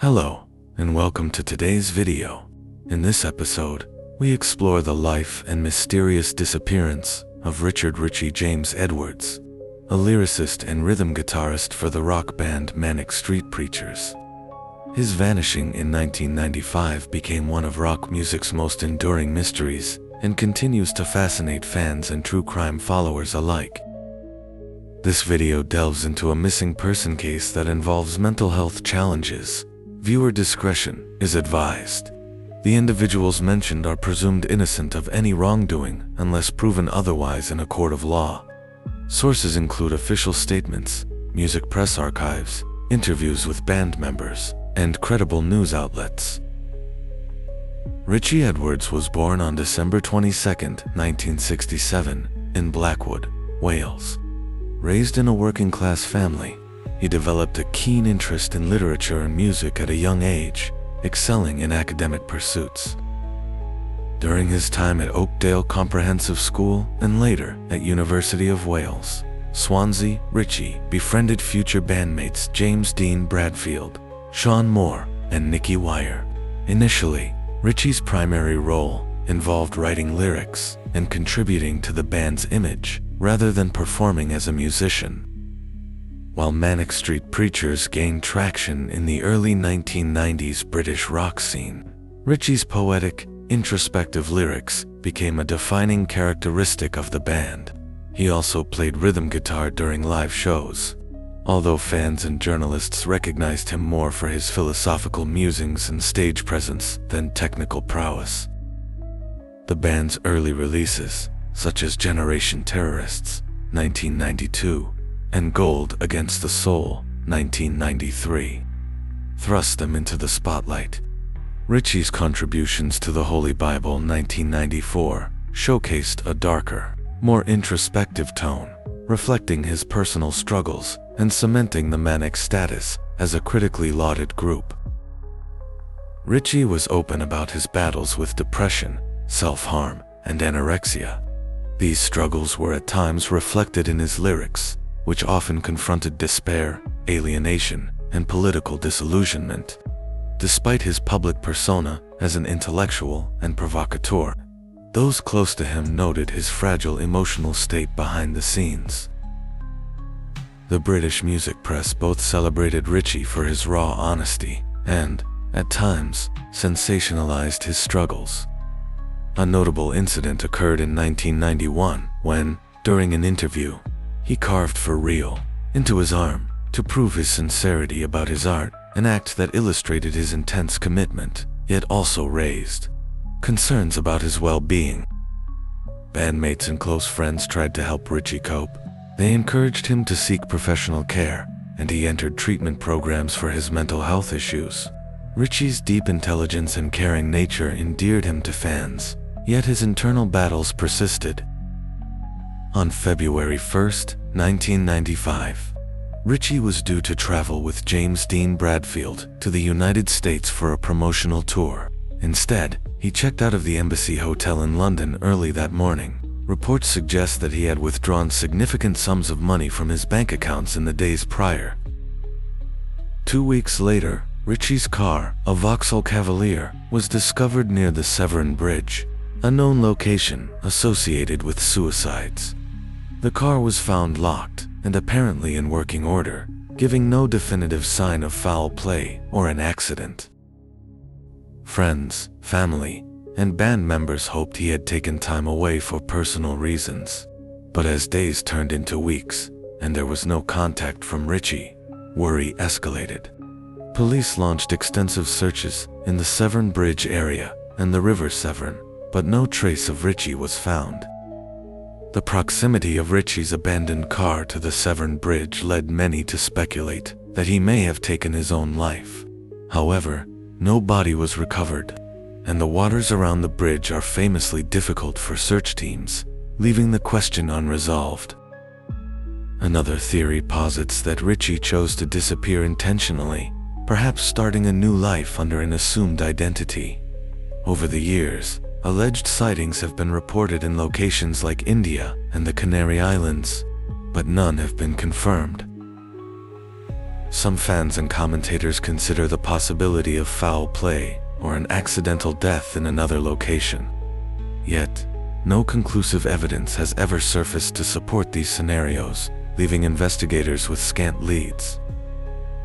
Hello, and welcome to today's video. In this episode, we explore the life and mysterious disappearance of Richey James Edwards, a lyricist and rhythm guitarist for the rock band Manic Street Preachers. His vanishing in 1995 became one of rock music's most enduring mysteries and continues to fascinate fans and true crime followers alike. This video delves into a missing person case that involves mental health challenges. Viewer discretion is advised. The individuals mentioned are presumed innocent of any wrongdoing unless proven otherwise in a court of law. Sources include official statements, music press archives, interviews with band members, and credible news outlets. Richey Edwards was born on December 22, 1967, in Blackwood, Wales. Raised in a working-class family, he developed a keen interest in literature and music at a young age, excelling in academic pursuits. During his time at Oakdale Comprehensive School and later at University of Wales, Swansea, Richey befriended future bandmates James Dean Bradfield, Sean Moore, and Nicky Wire. Initially, Richey's primary role involved writing lyrics and contributing to the band's image rather than performing as a musician. While Manic Street Preachers gained traction in the early 1990s British rock scene, Richey's poetic, introspective lyrics became a defining characteristic of the band. He also played rhythm guitar during live shows, although fans and journalists recognized him more for his philosophical musings and stage presence than technical prowess. The band's early releases, such as Generation Terrorists, 1992, and Gold Against the Soul, 1993, thrust them into the spotlight. Richey's contributions to the Holy Bible, 1994, showcased a darker, more introspective tone, reflecting his personal struggles and cementing the Manic status as a critically lauded group. Richey was open about his battles with depression, self-harm, and anorexia. These struggles were at times reflected in his lyrics, which often confronted despair, alienation, and political disillusionment. Despite his public persona as an intellectual and provocateur, those close to him noted his fragile emotional state behind the scenes. The British music press both celebrated Richey for his raw honesty and, at times, sensationalized his struggles. A notable incident occurred in 1991 when, during an interview, he carved "For Real" into his arm to prove his sincerity about his art, an act that illustrated his intense commitment, yet also raised concerns about his well-being. Bandmates and close friends tried to help Richey cope. They encouraged him to seek professional care, and he entered treatment programs for his mental health issues. Richey's deep intelligence and caring nature endeared him to fans, yet his internal battles persisted. On February 1, 1995, Richey was due to travel with James Dean Bradfield to the United States for a promotional tour. Instead, he checked out of the Embassy Hotel in London early that morning. Reports suggest that he had withdrawn significant sums of money from his bank accounts in the days prior. 2 weeks later, Richey's car, a Vauxhall Cavalier, was discovered near the Severn Bridge, a known location associated with suicides. The car was found locked and apparently in working order, giving no definitive sign of foul play or an accident. Friends, family, and band members hoped he had taken time away for personal reasons. But as days turned into weeks and there was no contact from Richey, worry escalated. Police launched extensive searches in the Severn Bridge area and the River Severn, but no trace of Richey was found. The proximity of Richey's abandoned car to the Severn Bridge led many to speculate that he may have taken his own life. However, no body was recovered, and the waters around the bridge are famously difficult for search teams, leaving the question unresolved. Another theory posits that Richey chose to disappear intentionally, perhaps starting a new life under an assumed identity. Over the years, alleged sightings have been reported in locations like India and the Canary Islands, but none have been confirmed. Some fans and commentators consider the possibility of foul play or an accidental death in another location. Yet, no conclusive evidence has ever surfaced to support these scenarios, leaving investigators with scant leads.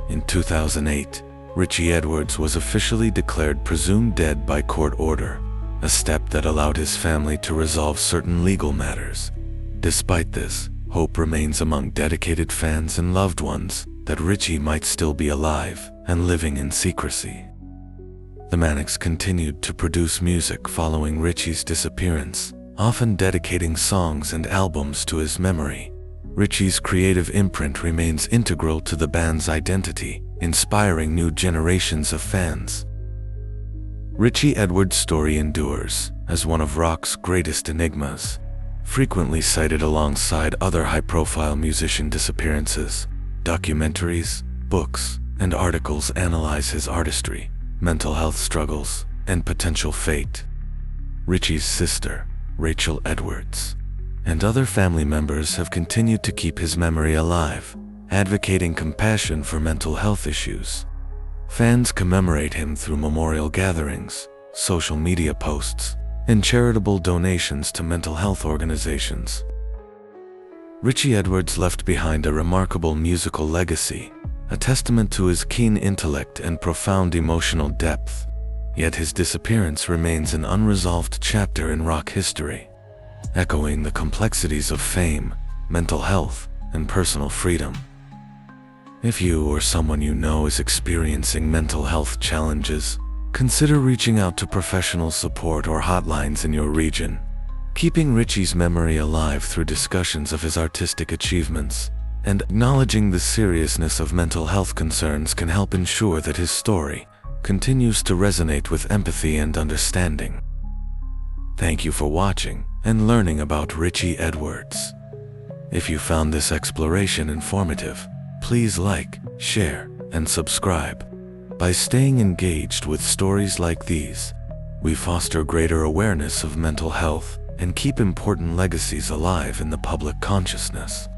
In 2008, Richey Edwards was officially declared presumed dead by court order, a step that allowed his family to resolve certain legal matters. Despite this, hope remains among dedicated fans and loved ones that Richey might still be alive and living in secrecy. The Manics continued to produce music following Richey's disappearance, often dedicating songs and albums to his memory. Richey's creative imprint remains integral to the band's identity, inspiring new generations of fans. Richey Edwards' story endures as one of rock's greatest enigmas, frequently cited alongside other high-profile musician disappearances. Documentaries, books, and articles analyze his artistry, mental health struggles, and potential fate. Richey's sister, Richey Edwards, and other family members have continued to keep his memory alive, advocating compassion for mental health issues. Fans commemorate him through memorial gatherings, social media posts, and charitable donations to mental health organizations. Richey Edwards left behind a remarkable musical legacy, a testament to his keen intellect and profound emotional depth. Yet his disappearance remains an unresolved chapter in rock history, echoing the complexities of fame, mental health, and personal freedom. If you or someone you know is experiencing mental health challenges, consider reaching out to professional support or hotlines in your region. Keeping Richey's memory alive through discussions of his artistic achievements and acknowledging the seriousness of mental health concerns can help ensure that his story continues to resonate with empathy and understanding. Thank you for watching and learning about Richey Edwards. If you found this exploration informative, please like, share, and subscribe. By staying engaged with stories like these, we foster greater awareness of mental health and keep important legacies alive in the public consciousness.